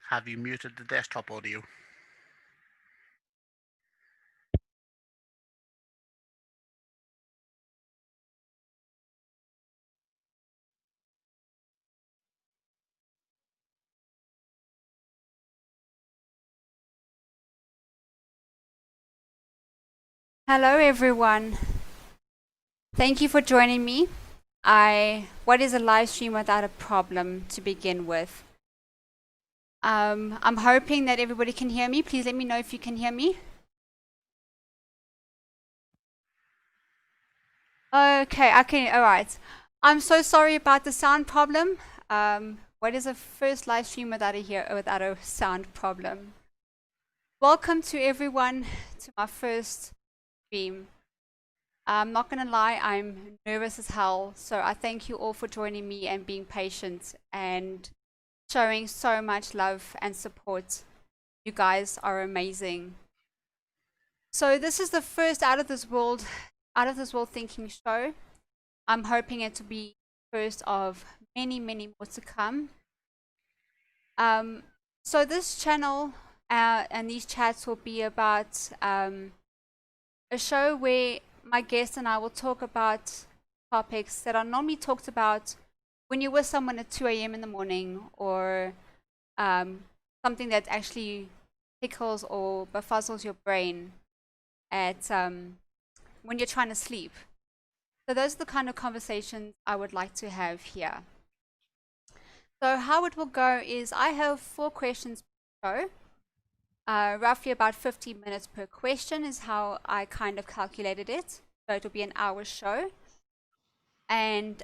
Have you muted the desktop audio? Hello everyone. Thank you for joining me. What is a live stream without a problem to begin with? I'm hoping that everybody can hear me. Please let me know if you can hear me. Okay, all right. I'm so sorry about the sound problem. What is a first live stream without a sound problem? Welcome to everyone to my first stream. I'm not gonna lie, I'm nervous as hell. So I thank you all for joining me and being patient and showing so much love and support. You guys are amazing. So this is the first out of this world thinking show. I'm hoping it to be first of many more to come. So this channel and these chats will be about a show where my guest and I will talk about topics that are normally talked about when you're with someone at 2 a.m. in the morning, or something that actually tickles or befuzzles your brain at when you're trying to sleep. So those are the kind of conversations I would like to have here. So how it will go is I have 4 questions per show. Roughly about 50 minutes per question is how I kind of calculated it. So it will be an hour show. And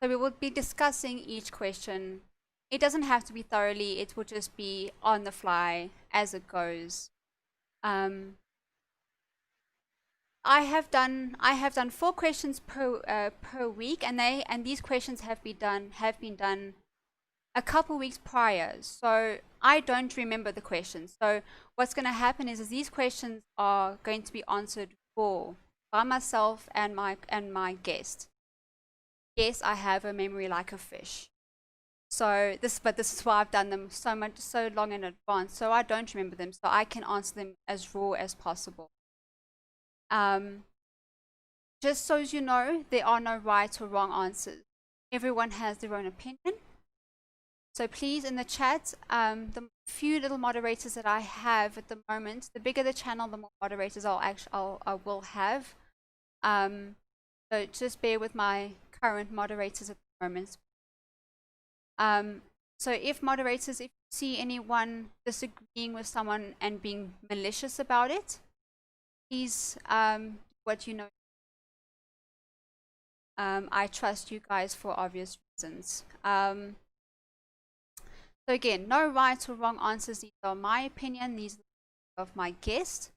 so we will be discussing each question. It doesn't have to be thoroughly, it will just be on the fly as it goes. I have done 4 questions per week, and these questions have been done a couple weeks prior, so I don't remember the questions. So what's going to happen is these questions are going to be answered by myself and my guest. Yes, I have a memory like a fish. So this is why I've done them so long in advance, so I don't remember them, so I can answer them as raw as possible. Just so you know, there are no right or wrong answers. Everyone has their own opinion. So please, in the chat, the few little moderators that I have at the moment, the bigger the channel, the more moderators I will have. So just bear with my current moderators at the moment. So if you see anyone disagreeing with someone and being malicious about it, please, what you know. I trust you guys for obvious reasons. So again, no right or wrong answers. These are my opinion. These are of my guest.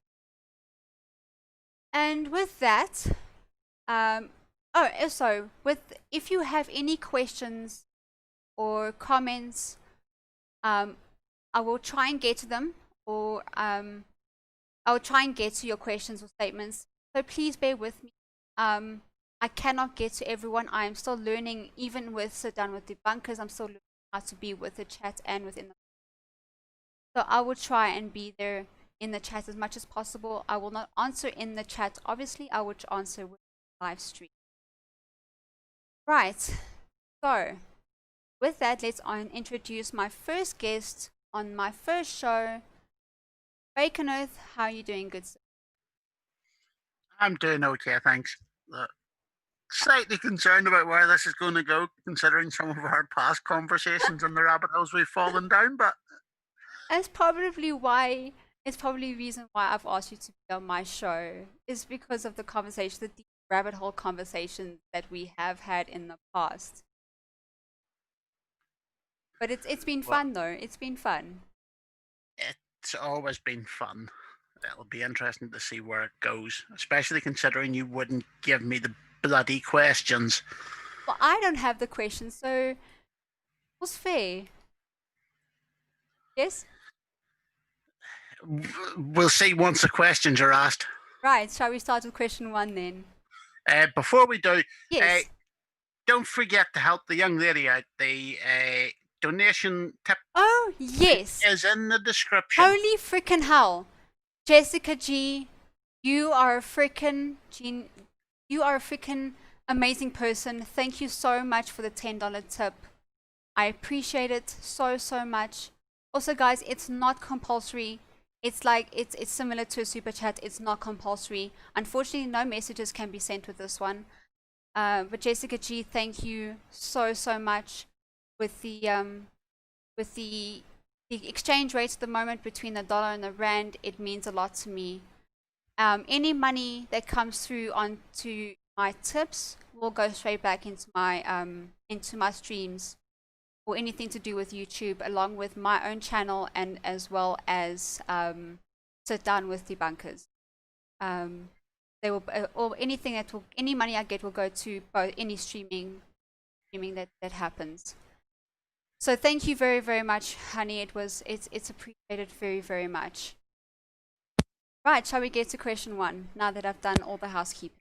And with that, if you have any questions or comments, I will try and get to them, or I'll try and get to your questions or statements. So please bear with me. I cannot get to everyone. I am still learning, even with Sit Down with Debunkers, I'm still learning how to be with the chat and within the. So I will try and be there in the chat as much as possible. I will not answer in the chat, obviously. I will answer with the live stream. Right. So with that, let's introduce my first guest on my first show. Bacon Earth, how are you doing, good sir? I'm doing okay, thanks. Slightly concerned about where this is going to go, considering some of our past conversations and the rabbit holes we've fallen down, but That's probably why, it's probably the reason why I've asked you to be on my show, is because of the conversation, the deep rabbit hole conversations that we have had in the past. But it's been fun though. It's been fun. It's always been fun. It'll be interesting to see where it goes, especially considering you wouldn't give me the bloody questions. Well, I don't have the questions, so it was fair. Yes? We'll see once the questions are asked. Right, shall we start with question 1 then? Before we do, yes. Don't forget to help the young lady out. The donation tip Oh, yes. is in the description. Holy freaking hell. Jessica G, you are a freaking amazing person. Thank you so much for the $10 tip. I appreciate it so much. Also, guys, it's not compulsory. It's like it's similar to a super chat. It's not compulsory. Unfortunately, no messages can be sent with this one. But Jessica G, thank you so much. With the exchange rate at the moment between the dollar and the rand, it means a lot to me. Any money that comes through onto my tips will go straight back into my streams, or anything to do with YouTube, along with my own channel, and as well as sit down with debunkers. They will, or anything that will, any money I get will go to both any streaming that happens. So thank you very much, honey. It's appreciated very much. Right, shall we get to question 1 now that I've done all the housekeeping?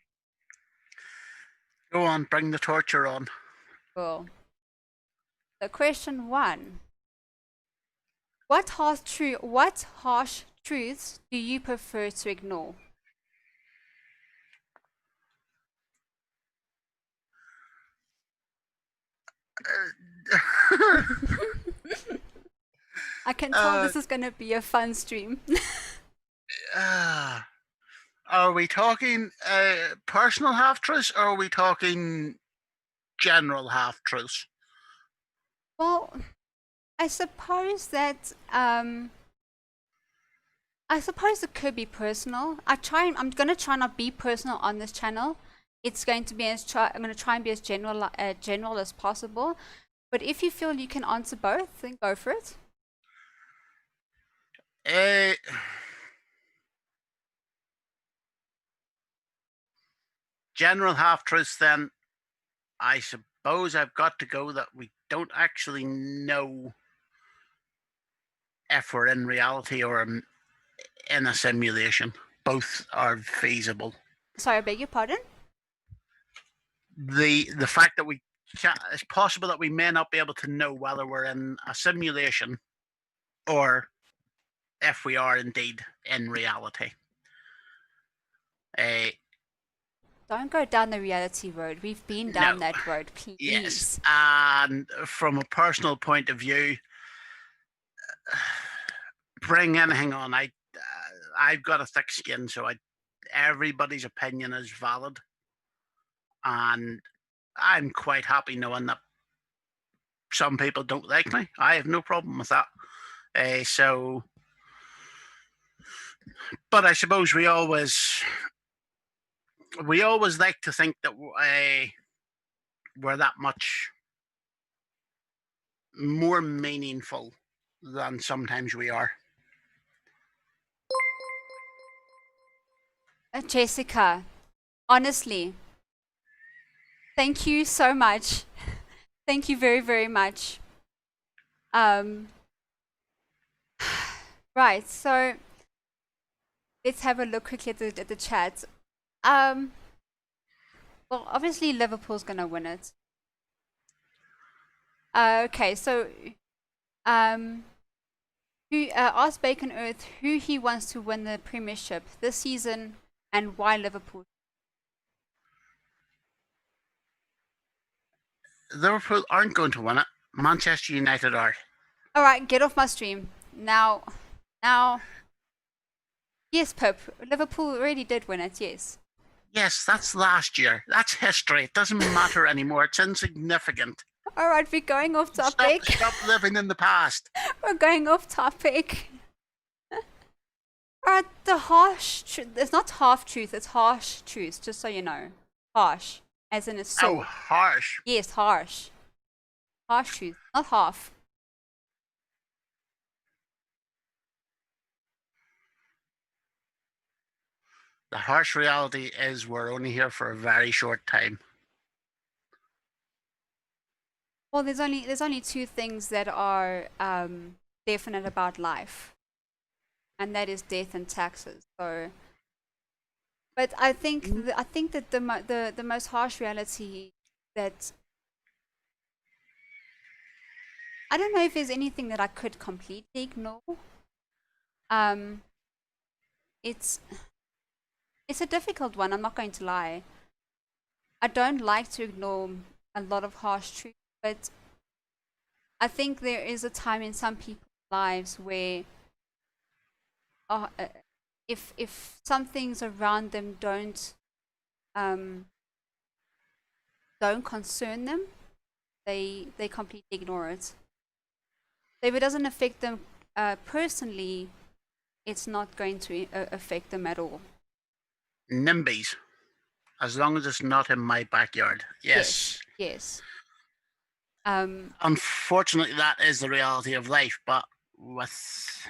Go on, bring the torture on. Cool. So question 1. What harsh truths do you prefer to ignore? I can tell this is going to be a fun stream. Are we talking personal half-truths, or are we talking general half-truths? Well, I suppose that it could be personal. I'm going to try not be personal on this channel. It's going to be I'm going to try and be as general as possible. But if you feel you can answer both, then go for it. General half-truths, then. I suppose I've got to go that we don't actually know if we're in reality or in a simulation. Both are feasible. Sorry, I beg your pardon? The fact that it's possible that we may not be able to know whether we're in a simulation or if we are indeed in reality. Don't go down the reality road. We've been down that road, please. Yes, and from a personal point of view, bring anything on. I've got a thick skin, so everybody's opinion is valid, and I'm quite happy knowing that some people don't like me. I have no problem with that. But I suppose we always like to think that we're that much more meaningful than sometimes we are. Jessica, honestly, thank you so much. Thank you very much. Right, so let's have a look quickly at the chat. Well, obviously Liverpool's gonna win it. Okay, so who asked Bacon Earth who he wants to win the Premiership this season and why Liverpool? Liverpool aren't going to win it. Manchester United are. All right, get off my stream now. Yes, Pip. Liverpool already did win it. Yes. Yes, that's last year. That's history. It doesn't matter anymore. It's insignificant. All right, we're going off topic. Stop living in the past. We're going off topic. All right, the harsh truth. It's not half truth. It's harsh truth. Just so you know, harsh, as in it's so. Oh, harsh. Yes, harsh. Harsh truth, not half. The harsh reality is we're only here for a very short time. Well, there's only two things that are definite about life, and that is death and taxes. So, but I think that the most harsh reality that I don't know if there's anything that I could completely ignore. Um, it's it's a difficult one. I'm not going to lie. I don't like to ignore a lot of harsh truth, but I think there is a time in some people's lives where, uh, uh, if some things around them um don't concern them, they completely ignore it. So if it doesn't affect them personally, it's not going to affect them at all. NIMBYs, as long as it's not in my backyard. Yes, Yes. yes. Um, Unfortunately, that is the reality of life. But with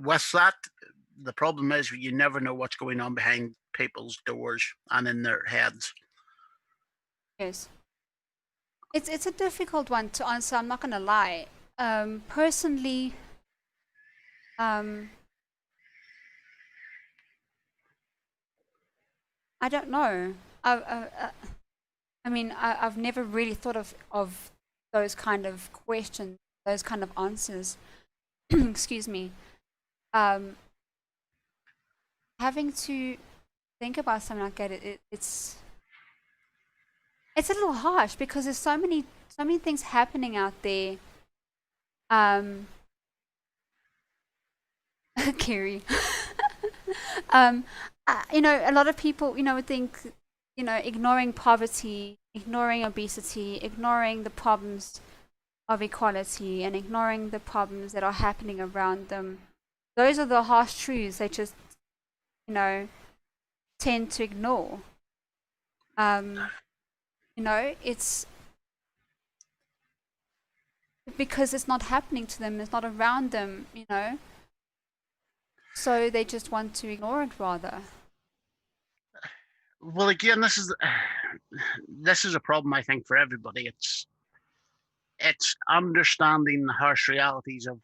with that, the problem is you never know what's going on behind people's doors and in their heads. yes. It's a difficult one to answer. I'm not gonna lie. Personally, um, I don't know. I mean, I've never really thought of those kind of questions, those kind of answers. Excuse me. Um, Having to think about something like that, it's a little harsh because there's so many things happening out there. Um, Kiri. um, a lot of people, would think, ignoring poverty, ignoring obesity, ignoring the problems of equality, and ignoring the problems that are happening around them. Those are the harsh truths they just, you know, tend to ignore. Um, it's because it's not happening to them, it's not around them, so they just want to ignore it rather. Well, again, this is a problem I think for everybody. It's understanding the harsh realities of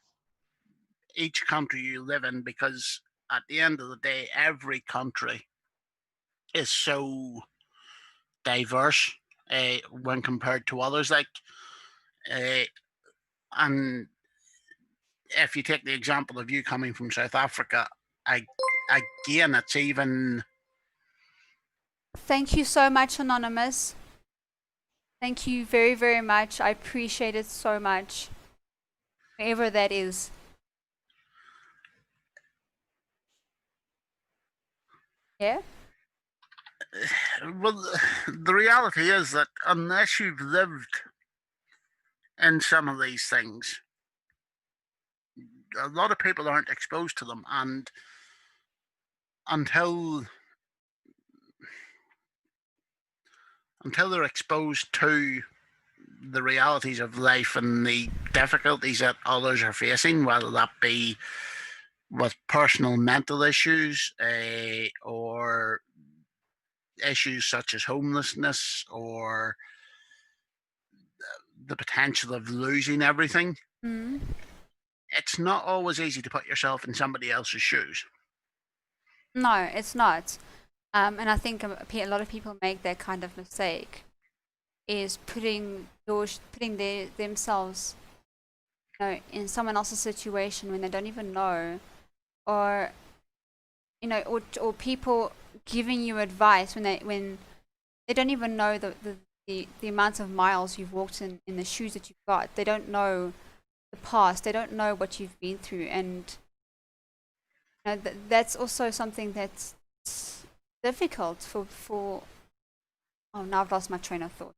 each country you live in, because at the end of the day, every country is so diverse when compared to others. Uh, and if you take the example of you coming from South Africa, I, again, it's even. Thank you so much, Anonymous. Thank you very, very much. I appreciate it so much. Wherever that is. Yeah? Well, the reality is that unless you've lived in some of these things, a lot of people aren't exposed to them, and until they're exposed to the realities of life and the difficulties that others are facing, whether that be with personal mental issues, or issues such as homelessness, or the potential of losing everything, Mm. it's not always easy to put yourself in somebody else's shoes. No, it's not. And I think a lot of people make that kind of mistake, is putting themselves, in someone else's situation when they don't even know, or or people giving you advice when they don't even know the amount of miles you've walked in the shoes that you've got. They don't know the past. They don't know what you've been through, and that's also something that's difficult for. Oh, now I've lost my train of thought.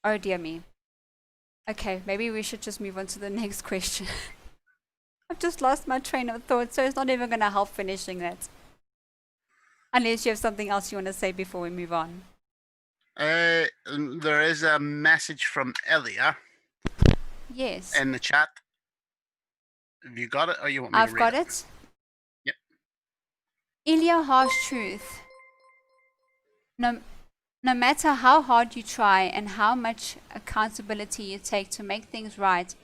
Oh dear me. Okay, maybe we should just move on to the next question. I've just lost my train of thought, so it's not even going to help finishing that. Unless you have something else you want to say before we move on. There is a message from Elia Yes, in the chat. Have you got it, or you want me to I've read got it? it. Yep. Ilya, harsh truth. No, no matter how hard you try and how much accountability you take to make things right,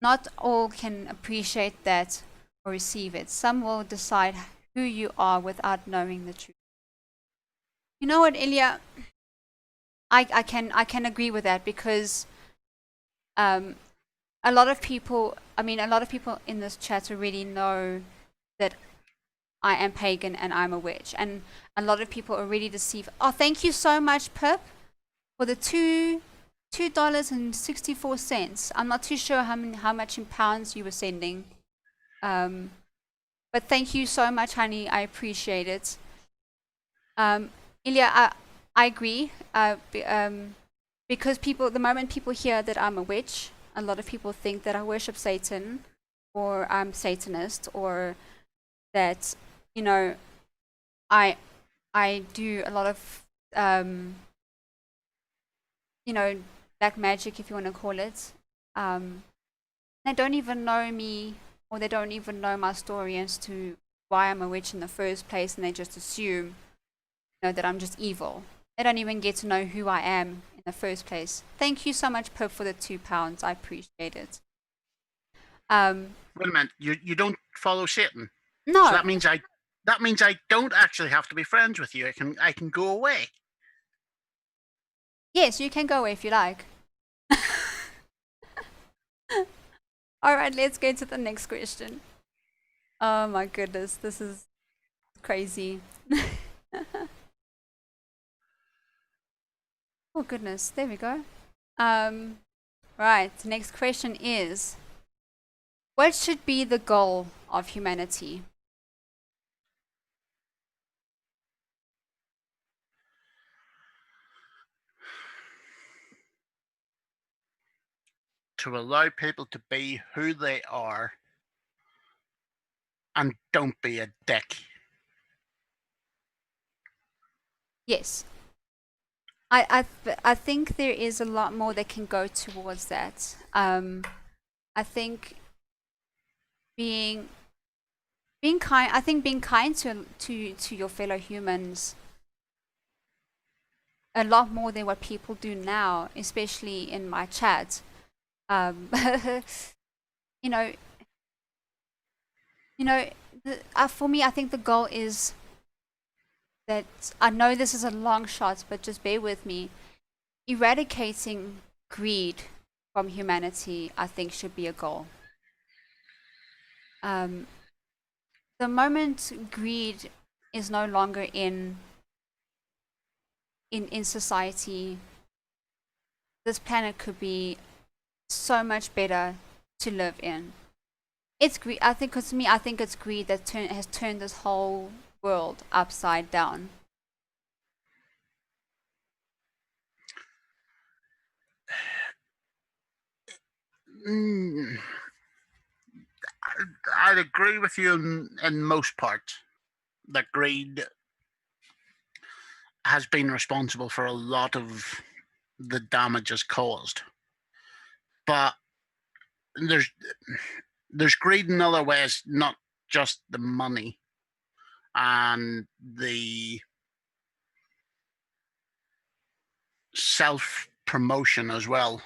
not all can appreciate that or receive it. Some will decide who you are without knowing the truth. You know what, Ilya? I can agree with that because um, a lot of people, a lot of people in this chat already know that I am pagan and I'm a witch, and a lot of people already deceive. Oh, thank you so much, Pip, for the $2.64. I'm not too sure how much in pounds you were sending, but thank you so much, honey. I appreciate it. Ilya, I agree. Because the moment people hear that I'm a witch, a lot of people think that I worship Satan, or I'm Satanist, or that you know I I do a lot of you know black magic, if you want to call it. They don't even know me, or they don't even know my story as to why I'm a witch in the first place, and they just assume that I'm just evil. They don't even get to know who I am in the first place. Thank you so much, Pip, for the £2. I appreciate it. Wait a minute, you don't follow Satan, so No, that means I don't actually have to be friends with you. I can go away. yes, you can go away if you like. All right, let's go to the next question. Oh my goodness, this is crazy. Oh goodness, there we go. Right, the next question is, what should be the goal of humanity? To allow people to be who they are and don't be a dick. Yes, I think there is a lot more that can go towards that. I think being kind. I think being kind to your fellow humans a lot more than what people do now, especially in my chat. Um, you know, for me, I think the goal is that I know this is a long shot, but just bear with me. Eradicating greed from humanity, I think, should be a goal. The moment greed is no longer in society, this planet could be so much better to live in. It's greed. I think, because to me, I think it's greed that has turned this whole world upside down. Mm, I'd agree with you in most parts that greed has been responsible for a lot of the damages caused. But there's there's greed in other ways, not just the money and the self promotion as well.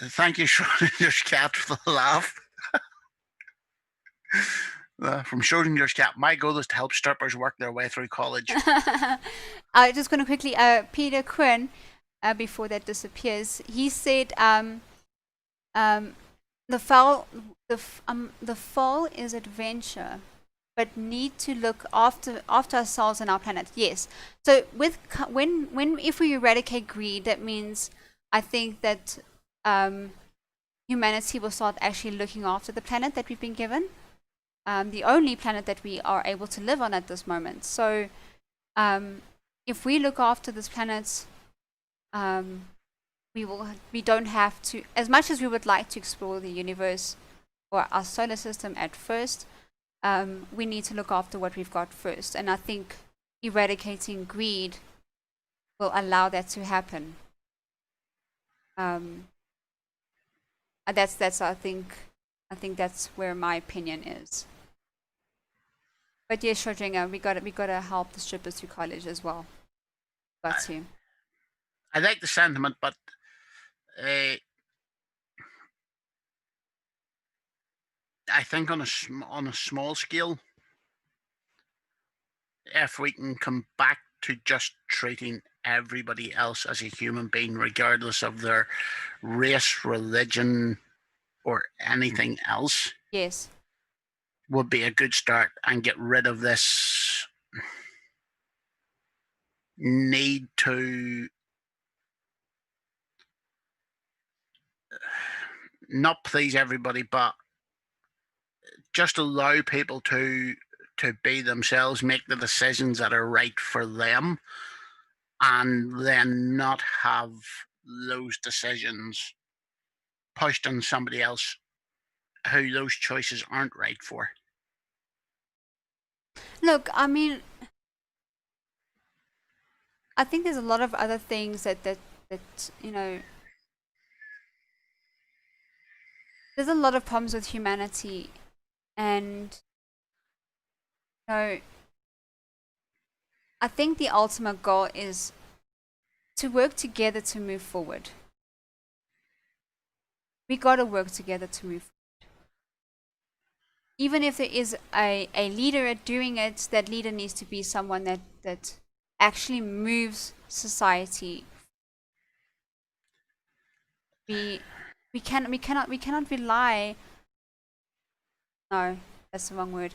Thank you, Schrodinger's cat, for the laugh. From Schrodinger's cat, my goal is to help strippers work their way through college. I just going to quickly, Peter Quinn, before that disappears, he said, the fall is adventure, but need to look after ourselves and our planet. Yes. So when if we eradicate greed, that means I think that humanity will start actually looking after the planet that we've been given, the only planet that we are able to live on at this moment. So if we look after this planet, we don't have to, as much as we would like to explore the universe or our solar system at first, we need to look after what we've got first. And I think eradicating greed will allow that to happen. That's I think that's where my opinion is. But yes, Shrodringer, we gotta help the strippers to college as well. Got to. I like the sentiment, but I think on a small scale, if we can come back to just treating everybody else as a human being, regardless of their race, religion, or anything else, Yes. would be a good start, and get rid of this need to not please everybody, but just allow people to be themselves, make the decisions that are right for them, and then not have those decisions pushed on somebody else who those choices aren't right for. Look, I mean, I think there's a lot of other things that you know, there's a lot of problems with humanity, and you know, I think the ultimate goal is to work together to move forward. We got to work together to move forward. Even if there is a leader at doing it, that leader needs to be someone that actually moves society. We we cannot rely. No, that's the wrong word.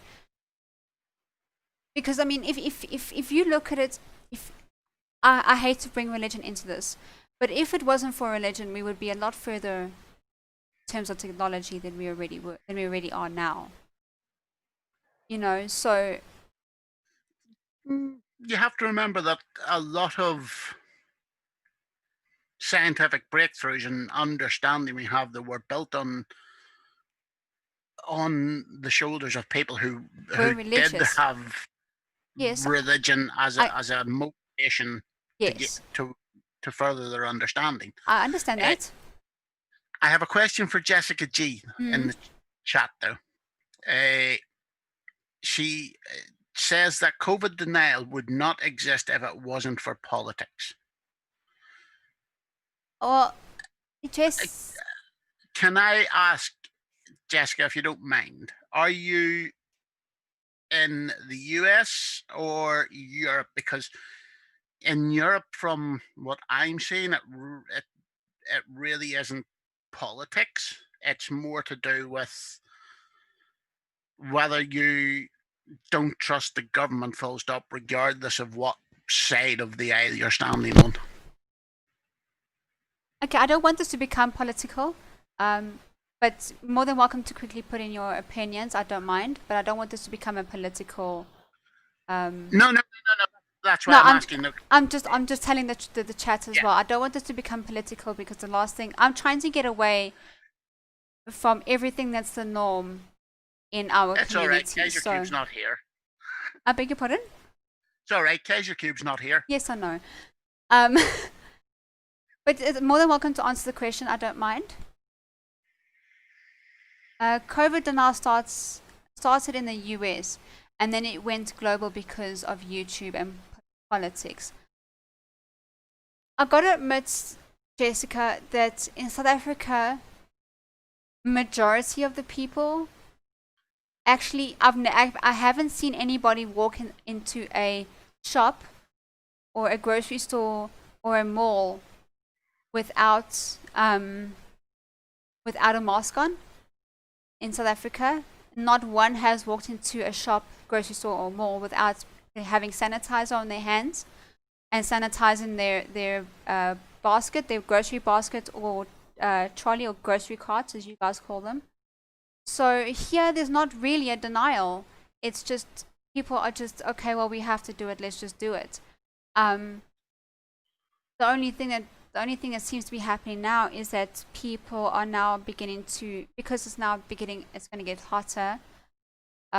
Because I mean, if you look at it, if I hate to bring religion into this, but if it wasn't for religion, we would be a lot further in terms of technology than we already are now. You know, so You have to remember that a lot of scientific breakthroughs and understanding we have that were built on the shoulders of people we're who did religious. have Yes, religion I as a motivation to get yes, to further their understanding. I understand Uh, that. I have a question for Jessica G in Mm. the chat though. Uh, she says that COVID denial would not exist if it wasn't for politics. Or Uh, just Can I ask Jessica, if you don't mind, are you in the US or Europe? Because in Europe, from what I'm seeing, it really isn't politics. It's more to do with whether you don't trust the government, full stop, regardless of what side of the aisle you're standing on. okay. I don't want this to become political. Um, but more than welcome to quickly put in your opinions. I don't mind, but I don't want this to become a political. No, no, no, no, no. That's why No, I'm asking. Look, I'm just telling the chat as yeah, well. I don't want this to become political because the last thing I'm trying to get away from everything that's the norm in our it's all right. community. Kaiser So Cube's not here. I beg your pardon? It's all right. Kaiser Cube's not here. Yes or no? Um, but more than welcome to answer the question. I don't mind. COVID denial started in the US, and then it went global because of YouTube and politics. I've got to admit, Jessica, that in South Africa, majority of the people actually, I haven't seen anybody walk into a shop or a grocery store or a mall without without a mask on in South Africa. Not one has walked into a shop, grocery store, or mall without having sanitizer on their hands and sanitizing their basket, their grocery basket, or trolley or grocery carts, as you guys call them. So here, there's not really a denial. It's just people are just okay. Well, we have to do it. Let's just do it. Um, the only thing that seems to be happening now is that people are now beginning to, because it's going to get hotter.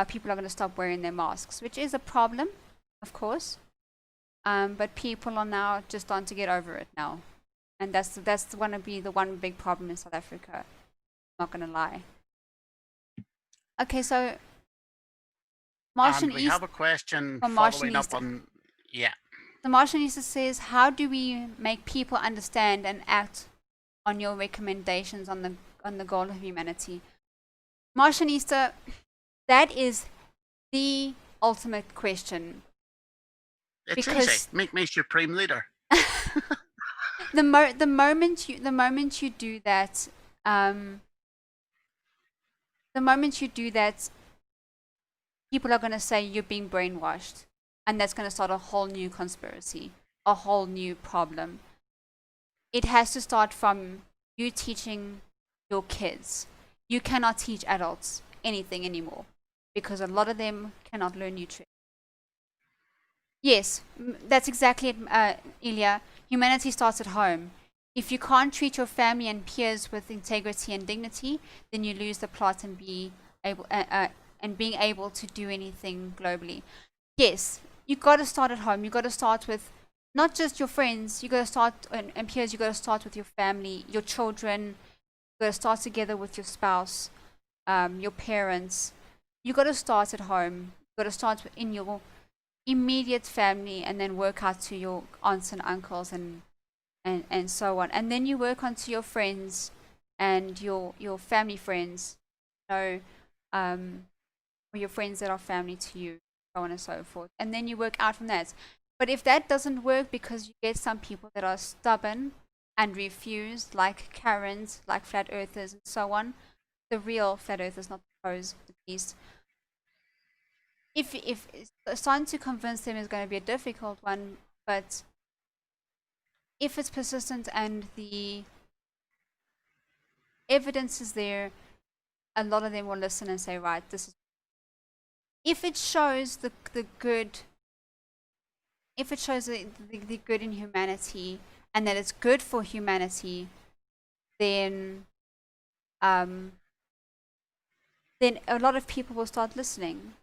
People are going to stop wearing their masks, which is a problem, of course. But people are now just starting to get over it now, and that's going to be the one big problem in South Africa. Not going to lie. Okay, so Martian And we East have a question from Martian following up Easter. on, yeah. The Martian Easter says, "How do we make people understand and act on your recommendations on the goal of humanity?" Martian Easter, that is the ultimate question. It's easy. because Make me supreme leader. the moment you do that, um, the moment you do that, people are going to say you're being brainwashed, and that's going to start a whole new conspiracy, a whole new problem. It has to start from you teaching your kids. You cannot teach adults anything anymore because a lot of them cannot learn nutrition. Yes, that's exactly it, Ilya. Humanity starts at home. If you can't treat your family and peers with integrity and dignity, then you lose the plot and be able and being able to do anything globally. Yes, you got to start at home. You got to start with not just your friends. You got to start and peers. You got to start with your family, your children. You got to start together with your spouse, your parents. You got to start at home. You got to start in your immediate family and then work out to your aunts and uncles and so on, and then you work on to your friends and your family friends, you know, or your friends that are family to you, so on and so forth, and then you work out from that. But if that doesn't work because you get some people that are stubborn and refuse, like Karens, like flat earthers and so on, the real flat earthers, not the pros at least, if starting to convince them is going to be a difficult one, but if it's persistent and the evidence is there, a lot of them will listen and say, right, this is. If it shows the good, if it shows the good in humanity and that it's good for humanity, then um, then a lot of people will start listening.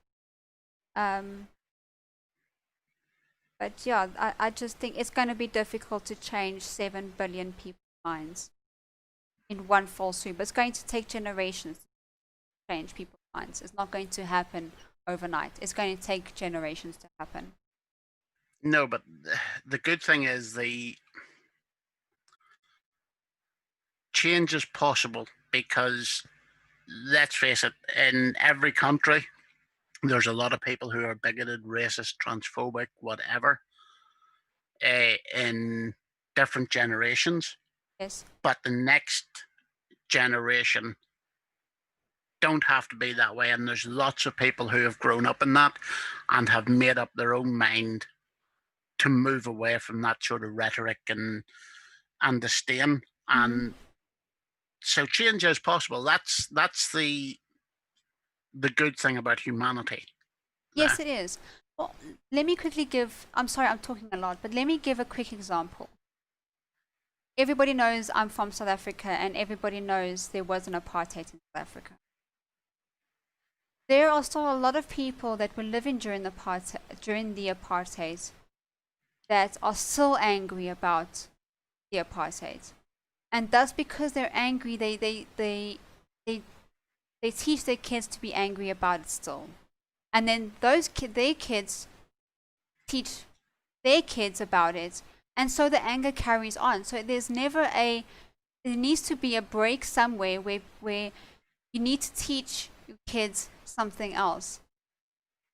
Um, but yeah, I just think it's going to be difficult to change 7 billion people's minds in one fall swoop. It's going to take generations to change people's minds. It's not going to happen overnight. It's going to take generations to happen. No, but the good thing is the change is possible because let's face it, in every country, there's a lot of people who are bigoted, racist, transphobic, whatever, in different generations. Yes. But the next generation don't have to be that way. And there's lots of people who have grown up in that and have made up their own mind to move away from that sort of rhetoric and disdain. Mm-hmm. And so change is possible. That's the good thing about humanity. Yes, it is. Well, let me quickly give. I'm sorry, I'm talking a lot, but let me give a quick example. Everybody knows I'm from South Africa, and everybody knows there was an apartheid in South Africa. There are still a lot of people that were living during the apartheid that are still angry about the apartheid, and thus because they're angry, they they teach their kids to be angry about it still, and then their kids teach their kids about it, and so the anger carries on. So there needs to be a break somewhere where you need to teach your kids something else.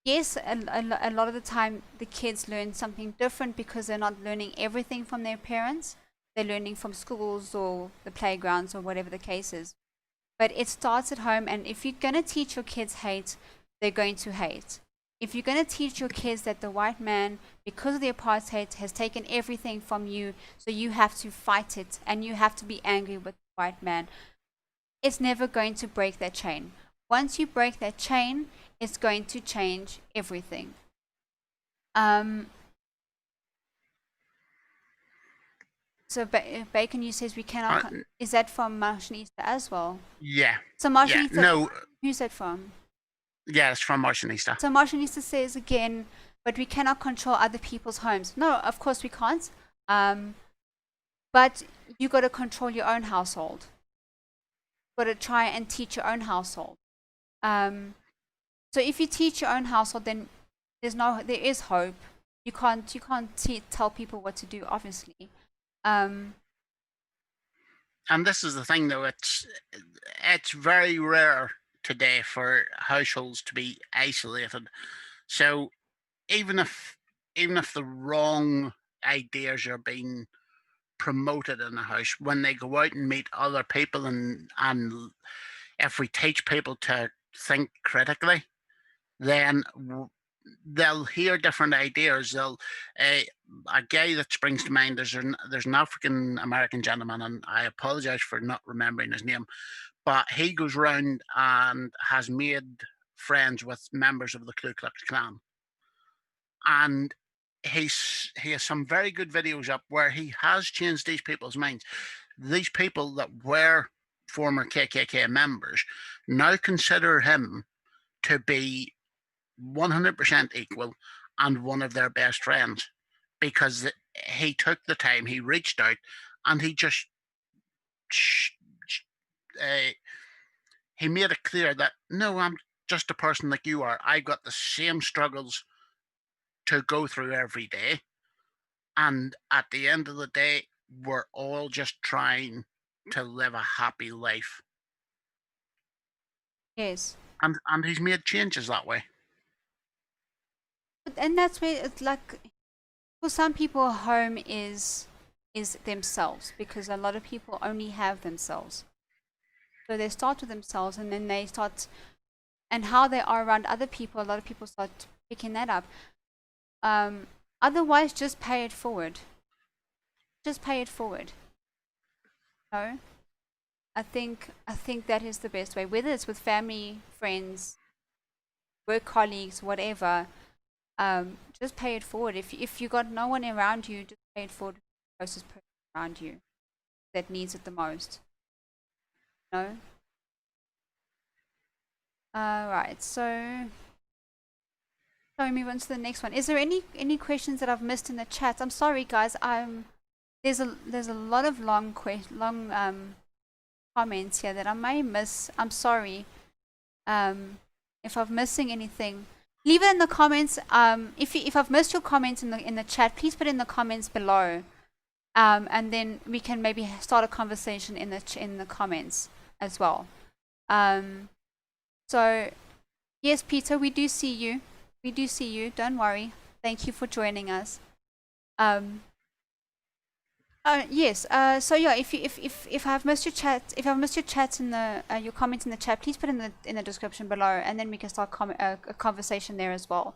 Yes, a lot of the time the kids learn something different because they're not learning everything from their parents. They're learning from schools or the playgrounds or whatever the case is. But it starts at home, and if you're going to teach your kids hate, they're going to hate. If you're going to teach your kids that the white man, because of the apartheid, has taken everything from you, so you have to fight it and you have to be angry with the white man, it's never going to break that chain. Once you break that chain, it's going to change everything. So Bacon, you says we cannot. Is that from Martianista as well? Yeah. So Yeah. Martianista, No. who's that from? Yeah, it's from Martianista. So Martianista says again, but we cannot control other people's homes. No, of course we can't. But you got to control your own household. Got to try and teach your own household. So if you teach your own household, then there is hope. You can't tell people what to do, obviously. And this is the thing, though. It's very rare today for households to be isolated. So even if even if the wrong ideas are being promoted in the house, when they go out and meet other people, and if we teach people to think critically, then they'll hear different ideas. Uh, a guy that springs to mind. There's an African American gentleman, and I apologize for not remembering his name, but he goes round and has made friends with members of the Ku Klux Klan, and he has some very good videos up where he has changed these people's minds. These people that were former KKK members now consider him to be 100% equal and one of their best friends, because he took the time, he reached out, and he just uh, he made it clear that no, I'm just a person like you are. I got the same struggles to go through every day, and at the end of the day, we're all just trying to live a happy life. Yes. And he's made changes that way. And that's where it's like, for some people, home is themselves, because a lot of people only have themselves. So they start with themselves, and then they start, and how they are around other people. A lot of people start picking that up. Otherwise, just pay it forward. Just pay it forward. No, I think that is the best way. Whether it's with family, friends, work colleagues, whatever. Just pay it forward. If you got no one around you, just pay it forward to the closest person around you that needs it the most. No. Right. So we move on to the next one. Is there any questions that I've missed in the chat? I'm sorry, guys. There's a lot of long comments here that I may miss. I'm sorry. If I'm missing anything, leave it in the comments. If I've missed your comments in the chat, please put it in the comments below. And then we can maybe start a conversation in the comments as well. So yes, Peter, we do see you. We do see you. Don't worry. Thank you for joining us. Yes. So yeah, if I've missed your chat, if I've missed your chats in the your comments in the chat, please put in the description below, and then we can start a conversation there as well.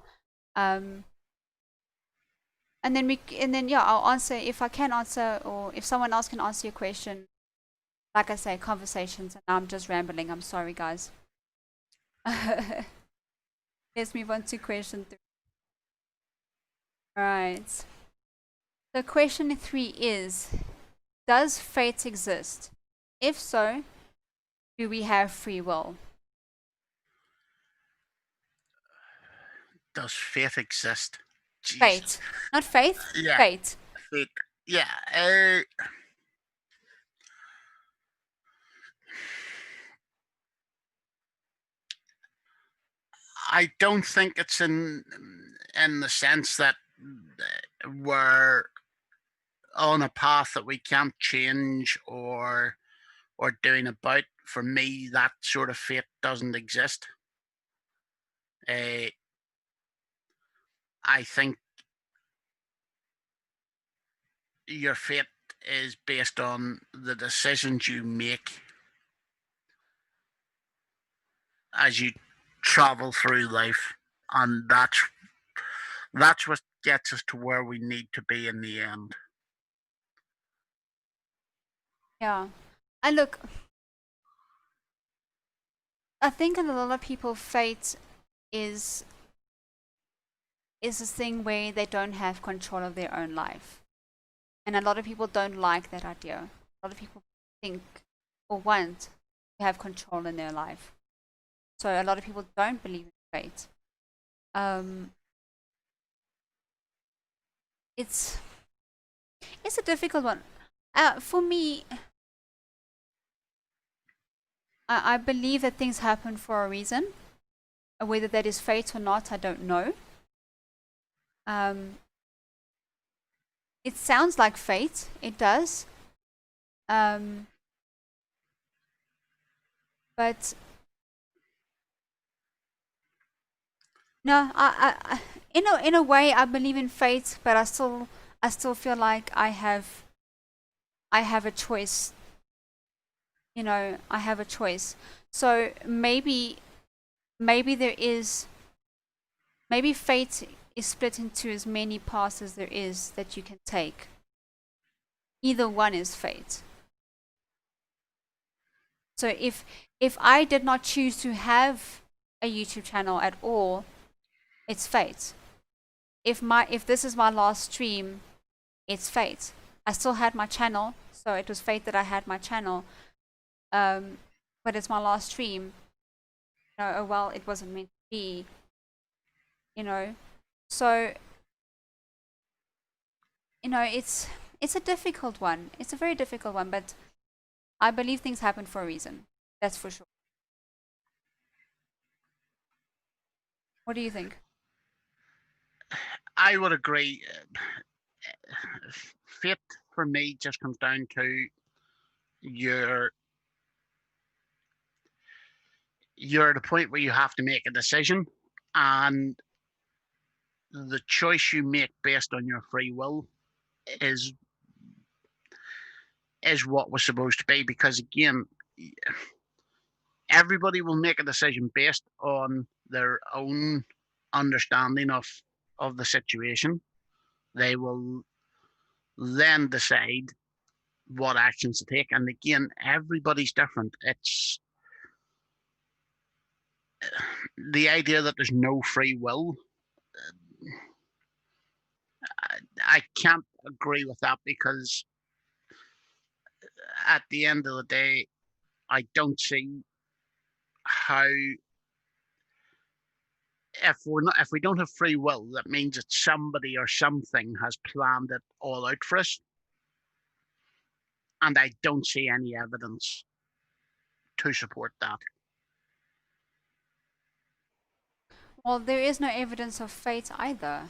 And then yeah, I'll answer if I can answer, or if someone else can answer your question. Like I say, conversations, and I'm just rambling. I'm sorry, guys. Let's move on to question 3. Right. So question 3 is, does fate exist? If so, do we have free will? Does fate exist? Jeez. Fate. Not faith, Yeah. fate. Fate. Yeah. I don't think it's in the sense that we're on a path that we can't change or doing about. For me, that sort of fate doesn't exist. I think your fate is based on the decisions you make as you travel through life, and that's what gets us to where we need to be in the end. Yeah. And look, I think in a lot of people, fate is this thing where they don't have control of their own life. And a lot of people don't like that idea. A lot of people think or want to have control in their life. So a lot of people don't believe in fate. It's a difficult one. For me, I believe that things happen for a reason. Whether that is fate or not, I don't know. It sounds like fate. It does. But no, in a way, I believe in fate, but I still feel like I have a choice. You know, I have a choice. So maybe there is maybe fate is split into as many paths as there is that you can take. Either one is fate. So if I did not choose to have a YouTube channel at all, it's fate. If this is my last stream, it's fate. I still had my channel, so it was fate that I had my channel. But it's my last stream. Oh well, it wasn't meant to be. You know, so it's a difficult one. It's a very difficult one, but I believe things happen for a reason. That's for sure. What do you think? I would agree. Fate for me just comes down to you're you're at a point where you have to make a decision, and the choice you make based on your free will is is what was supposed to be. Because again, everybody will make a decision based on their own understanding of the situation. They will then decide what actions to take. And again, everybody's different. It's the idea that there's no free will. I can't agree with that, because at the end of the day, I don't see how, if we don't have free will, that means that somebody or something has planned it all out for us, and I don't see any evidence to support that. Well, there is no evidence of fate either.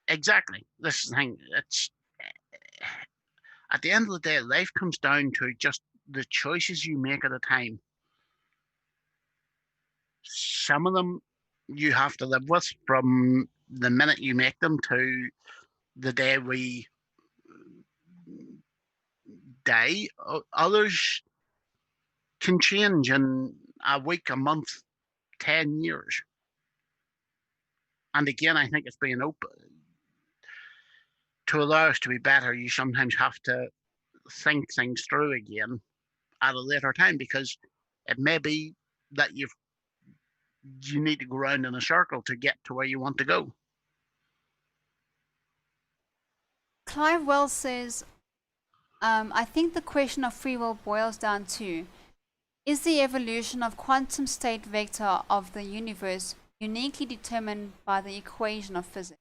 Exactly. This is the thing. It's at the end of the day, life comes down to just the choices you make at a time. Some of them you have to live with from the minute you make them to the day we die. Others can change in a week, a month, 10 years. And again, I think it's being open to allow us to be better. You sometimes have to think things through again at a later time, because it may be that you need to go around in a circle to get to where you want to go. Clive Wells says, I think the question of free will boils down to, is the evolution of quantum state vector of the universe uniquely determined by the equation of physics?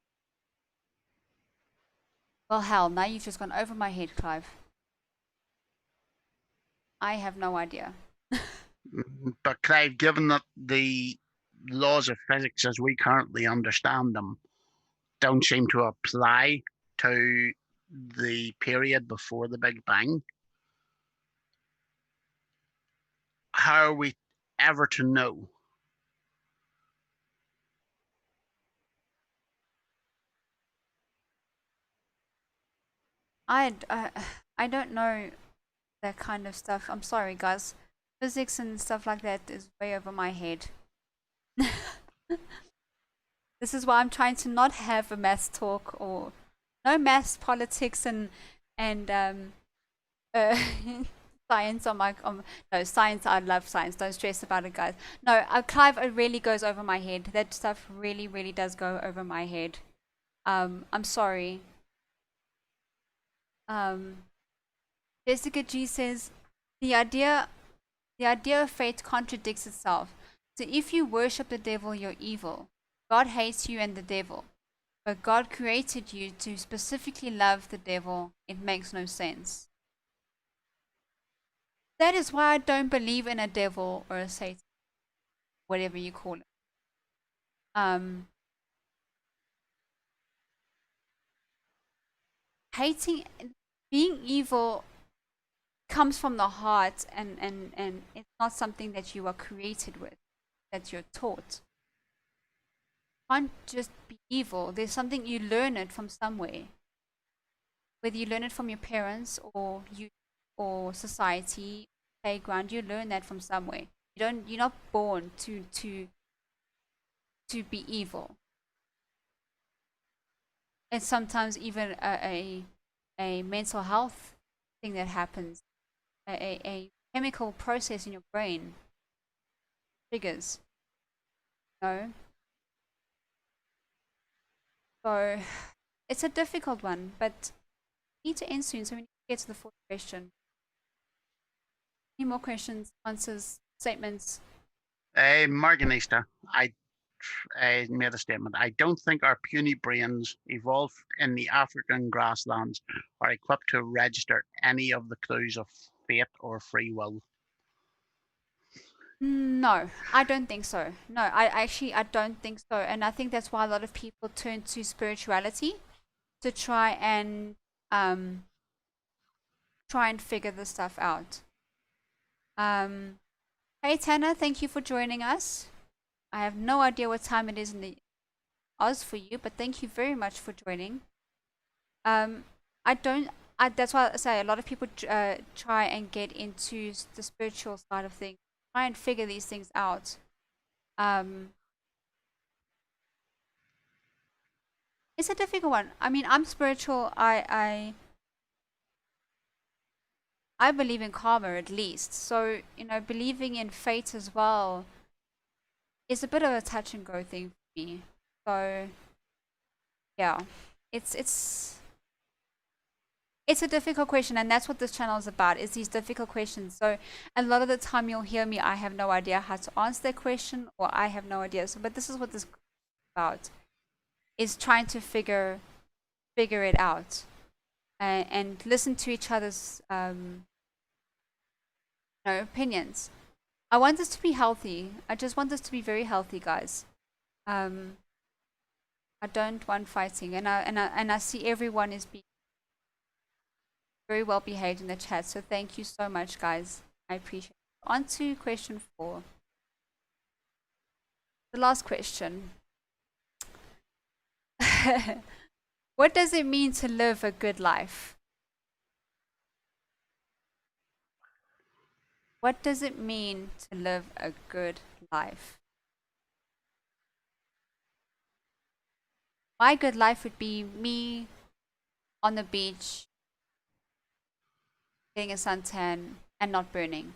Well, hell, now you've just gone over my head, Clive. I have no idea. But Clive, given that the laws of physics as we currently understand them don't seem to apply to the period before the Big Bang, how are we ever to know? I, I, I don't know that kind of stuff. I'm sorry, guys. Physics and stuff like that is way over my head. This is why I'm trying to not have a maths talk, or no maths, politics, and uh, science on my no science. I love science. Don't stress about it, guys. No, Clive, it really goes over my head. That stuff really, really does go over my head. I'm sorry. Um, Jessica G says the idea the idea of fate contradicts itself. So if you worship the devil, you're evil. God hates you and the devil. But God created you to specifically love the devil. It makes no sense. That is why I don't believe in a devil or a Satan, whatever you call it. Um, hating, being evil comes from the heart, and it's not something that you are created with. that you're taught. You can't just be evil. There's something you learn it from somewhere. Whether you learn it from your parents or society, playground, you learn that from somewhere. You're not born to be evil. And sometimes even a mental health thing that happens, a chemical process in your brain triggers. No, so it's a difficult one, but we need to end soon, so we need to get to the fourth question. Any more questions, answers, statements? Morganista, I made a statement. I don't think our puny brains evolved in the African grasslands are equipped to register any of the clues of fate or free will. No, I don't think so. No, I don't think so, and I think that's why a lot of people turn to spirituality to um try and figure this stuff out. Hey Tanner, thank you for joining us. I have no idea what time it is in the Oz for you, but thank you very much for joining. Um, I don't. That's why I say a lot of people try and get into the spiritual side of things, try and figure these things out. Um, it's a difficult one. I mean, I'm spiritual. I believe in karma at least. So believing in fate as well is a bit of a touch and go thing for me. So yeah, it's it's a difficult question, and that's what this channel is about, is these difficult questions. So a lot of the time you'll hear me, I have no idea how to answer that question, or I have no idea. So, but this is what this is about, is trying to figure it out, and listen to each other's opinions. I want this to be healthy. I just want this to be very healthy, guys. I don't want fighting, and I see everyone is being very well behaved in the chat. So thank you so much, guys. I appreciate it. On to question 4. The last question. What does it mean to live a good life? What does it mean to live a good life? My good life would be me on the beach, getting a suntan, and not burning.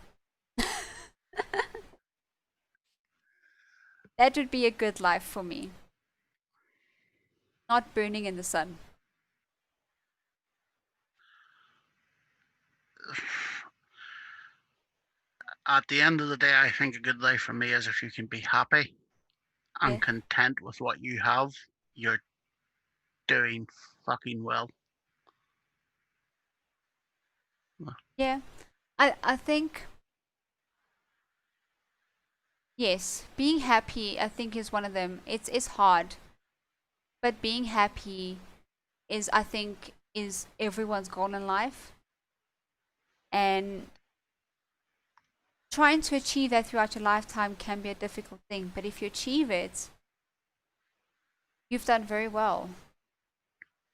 That would be a good life for me. Not burning in the sun. At the end of the day, I think a good life for me is if you can be happy Yeah. and content with what you have, you're doing fucking well. Yeah. I think, yes, being happy, I think, is one of them. It's hard, but being happy is, I think, is everyone's goal in life, and trying to achieve that throughout your lifetime can be a difficult thing. But if you achieve it, you've done very well.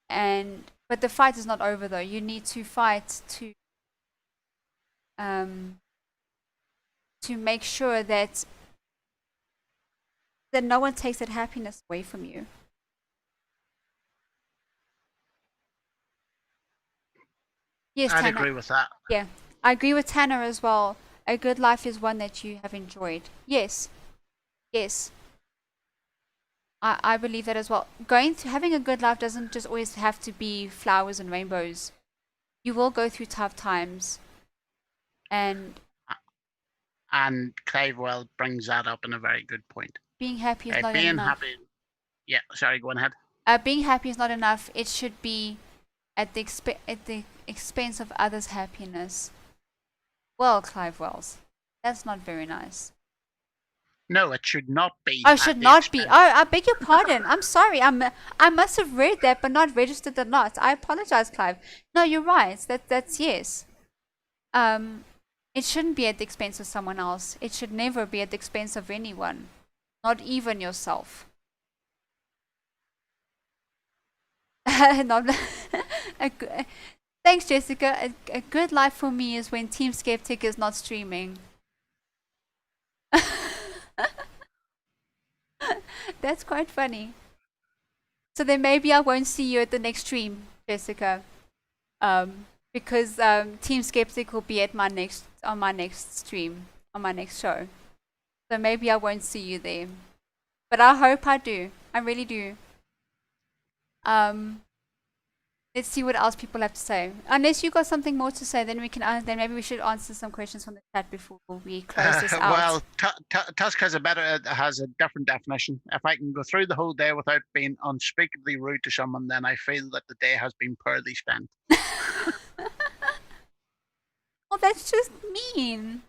But the fight is not over, though. You need to fight to make sure that no one takes that happiness away from you. Yes, I'd Tanner. agree with that. Yeah, I agree with Tanner as well. A good life is one that you have enjoyed. Yes, yes. I believe that as well. Having a good life doesn't just always have to be flowers and rainbows. You will go through tough times, and And Clivewell brings that up in a very good point. being happy is not Being enough. happy. Yeah, sorry, go on ahead. Being happy is not enough. It should be at the expense of others' happiness. Well, Clive Wells, that's not very nice. No, it should not be. Oh, should not be. Oh, I beg your pardon. I'm sorry. I must have read that but not registered the not. I apologize, Clive. No, you're right. That's yes. It shouldn't be at the expense of someone else. It should never be at the expense of anyone, not even yourself. Not thanks, Jessica. A good life for me is when Team Skeptic is not streaming. That's quite funny. So then maybe I won't see you at the next stream, Jessica. Because Team Skeptic will be at my next stream, on my next show. So maybe I won't see you there. But I hope I do. I really do. Um, let's see what else people have to say. Unless you got something more to say, then we can. Then maybe we should answer some questions from the chat before we close this out. Well, tusk has a different definition. If I can go through the whole day without being unspeakably rude to someone, then I feel that the day has been poorly spent. Oh, that's just mean.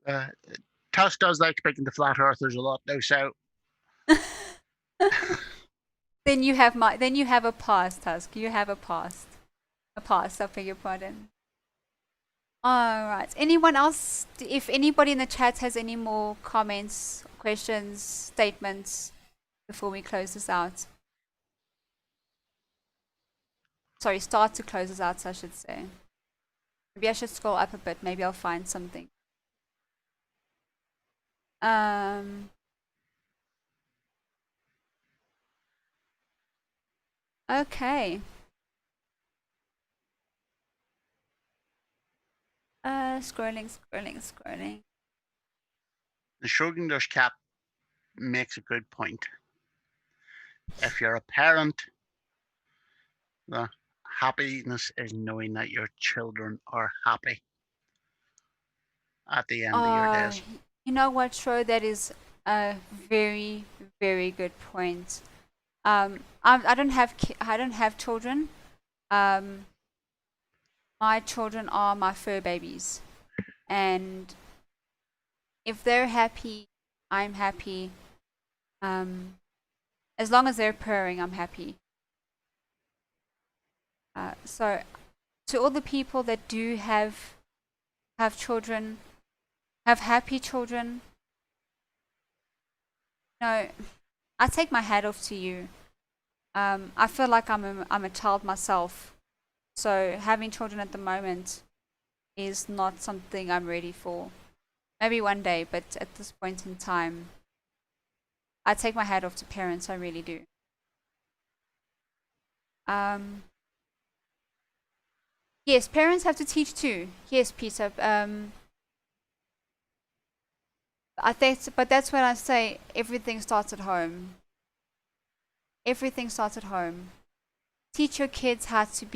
Uh, Tusk does like speaking to flat earthers a lot, though. So Then you have a past, Tusk. You have a past. A past, I beg your pardon. Alright. Anyone else? If anybody in the chat has any more comments, questions, statements before we close this out. Sorry, start to close this out, I should say. Maybe I should scroll up a bit. Maybe I'll find something. Okay. Scrolling. the Schrodinger's cat makes a good point. If you're a parent, the happiness is knowing that your children are happy at the end of your days. You know what, Shro? That is a very, very good point. I don't have children. My children are my fur babies, and if they're happy, I'm happy. As long as they're purring, I'm happy. So, to all the people that do have children, have happy children, no, I take my hat off to you. I feel like I'm a child myself, so having children at the moment is not something I'm ready for. Maybe one day, but at this point in time, I take my hat off to parents. I really do. Yes, parents have to teach too. Yes, Peter. I think, but that's when I say everything starts at home. Everything starts at home. Teach your kids how to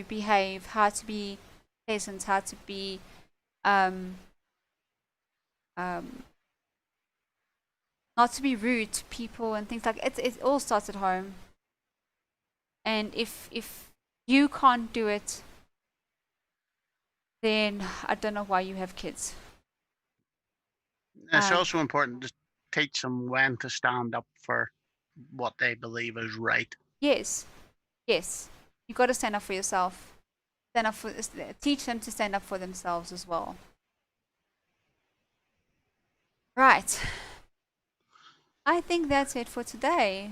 behave, how to be pleasant, how to be not to be rude to people and things like it. It all starts at home. And if you can't do it, then I don't know why you have kids. It's also important to teach them when to stand up for what they believe is right. Yes, yes. You got to stand up for yourself. Teach them to stand up for themselves as well. Right. I think that's it for today.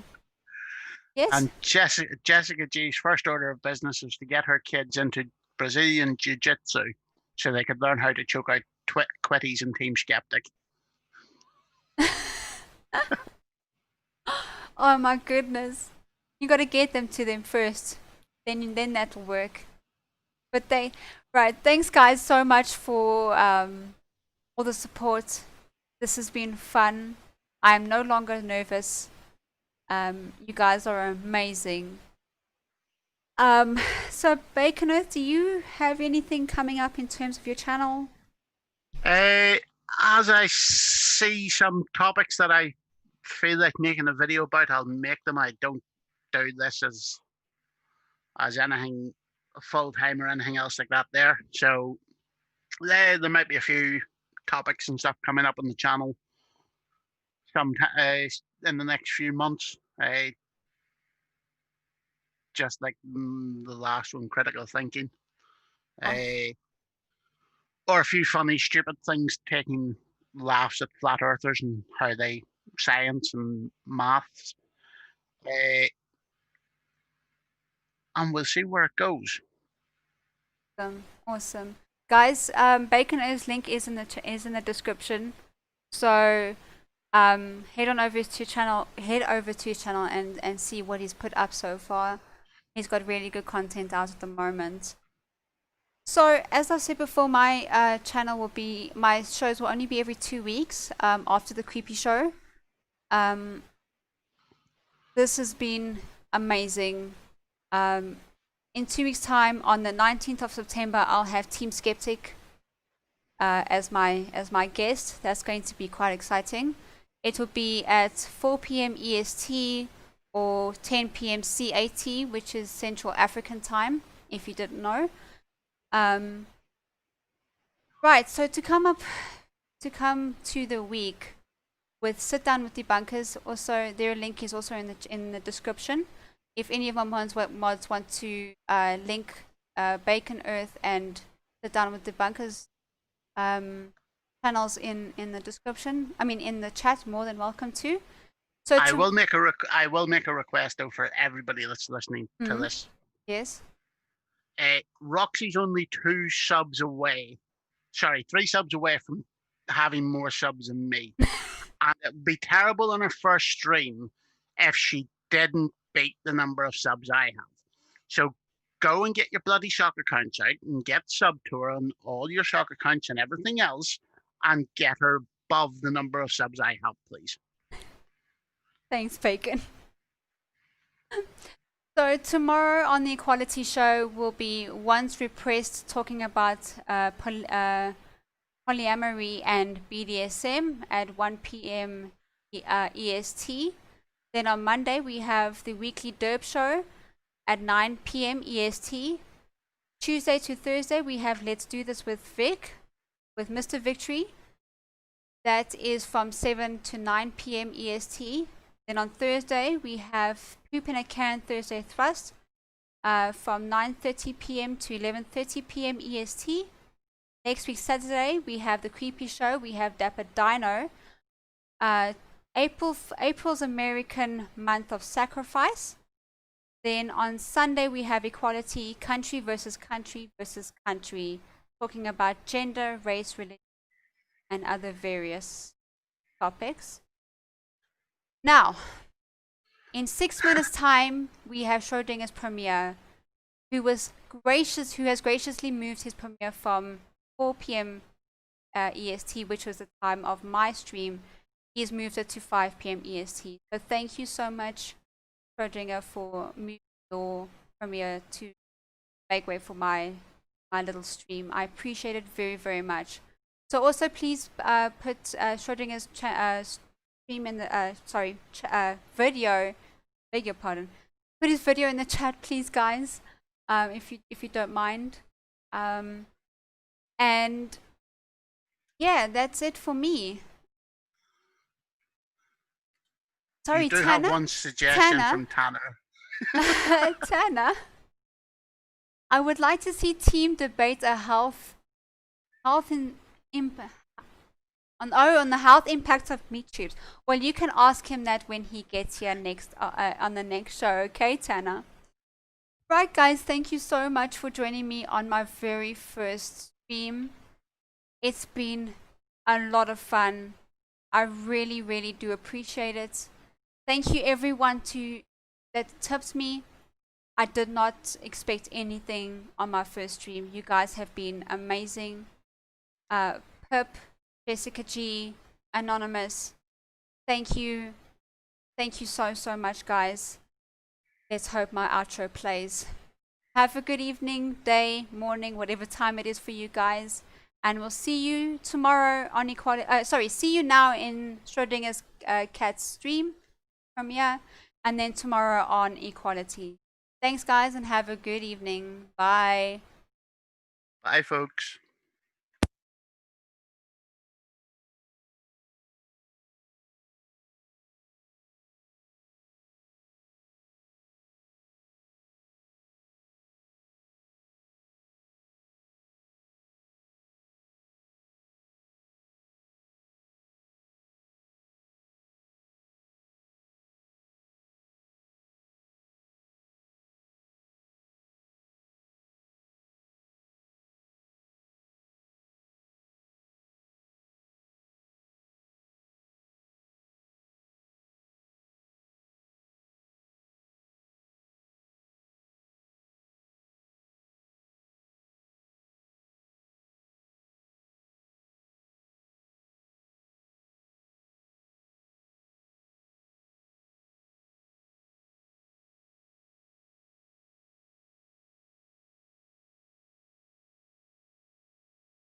Yes. And Jessica G's first order of business is to get her kids into Brazilian Jiu-Jitsu so they could learn how to choke out quitties and Team Skeptic. Oh my goodness. You got to get them to them first. Then that'll work. But right. Thanks guys so much for all the support. This has been fun. I am no longer nervous. You guys are amazing. So Bacon Earth, do you have anything coming up in terms of your channel? As I see some topics that I feel like making a video about, I'll make them. I don't do this as anything full time or anything else like that there. So there might be a few topics and stuff coming up on the channel some in the next few months. Just like the last one, critical thinking. or a few funny, stupid things, taking laughs at flat earthers and how they science and maths. Uh, and we'll see where it goes. Awesome. Guys, Bacon O's link is in the description. So head over to his channel and see what he's put up so far. He's got really good content out at the moment. So as I've said before, my my shows will only be every 2 weeks after the creepy show. This has been amazing. In 2 weeks time, on the 19th of September, I'll have Team Skeptic as my guest. That's going to be quite exciting. It will be at 4 p.m. EST or 10 p.m. CAT, which is Central African time, if you didn't know. Right, so to come to the week with Sit Down with Debunkers, also their link is also in the description. If any of my mods want to link Bacon Earth and Sit Down with Debunkers channels in the description, I mean in the chat, more than welcome to. So I will make a request though for everybody that's listening to this. Yes. Roxy's only 3 subs away from having more subs than me. And it'd be terrible on her first stream if she didn't beat the number of subs I have. So go and get your bloody soccer accounts out and get sub to her on all your soccer accounts and everything else, and get her above the number of subs I have, please. Thanks, Bacon. So tomorrow on the Equality Show will be Once Repressed, talking about polyamory and BDSM at 1 p.m. EST. Then on Monday we have the Weekly Derb Show at 9 p.m. EST. Tuesday to Thursday we have Let's Do This with Vic, with Mr. Victory. That is from 7 to 9 p.m. EST. Then on Thursday, we have Poop in a Can Thursday Thrust from 9:30 p.m. to 11:30 p.m. EST. Next week, Saturday, we have The Creepy Show. We have Dapper Dino. April's American Month of Sacrifice. Then on Sunday, we have Equality, Country versus Country versus Country, talking about gender, race, religion, and other various topics. Now, in 6 minutes' time, we have Schrodinger's premiere, who has graciously moved his premiere from 4 p.m. EST, which was the time of my stream. He has moved it to 5 p.m. EST. So thank you so much, Schrodinger, for moving your premiere to make way for my little stream. I appreciate it very, very much. So also please put Schrodinger's stream in the video. Beg your pardon. Put his video in the chat, please, guys. If you don't mind. And yeah, that's it for me. Sorry, you do Tanner. Have one suggestion from Tanner. Tanner, I would like to see team debate a health impact. On the health impacts of meat chips. Well, you can ask him that when he gets here next on the next show, okay, Tanner? Right, guys, thank you so much for joining me on my very first stream. It's been a lot of fun. I really, really do appreciate it. Thank you, everyone that tipped me. I did not expect anything on my first stream. You guys have been amazing. Pip, Jessica G, Anonymous, thank you. Thank you so, so much, guys. Let's hope my outro plays. Have a good evening, day, morning, whatever time it is for you guys. And we'll see you tomorrow on see you now in Schrodinger's Cat's stream premiere, and then tomorrow on Equality. Thanks, guys, and have a good evening. Bye. Bye, folks.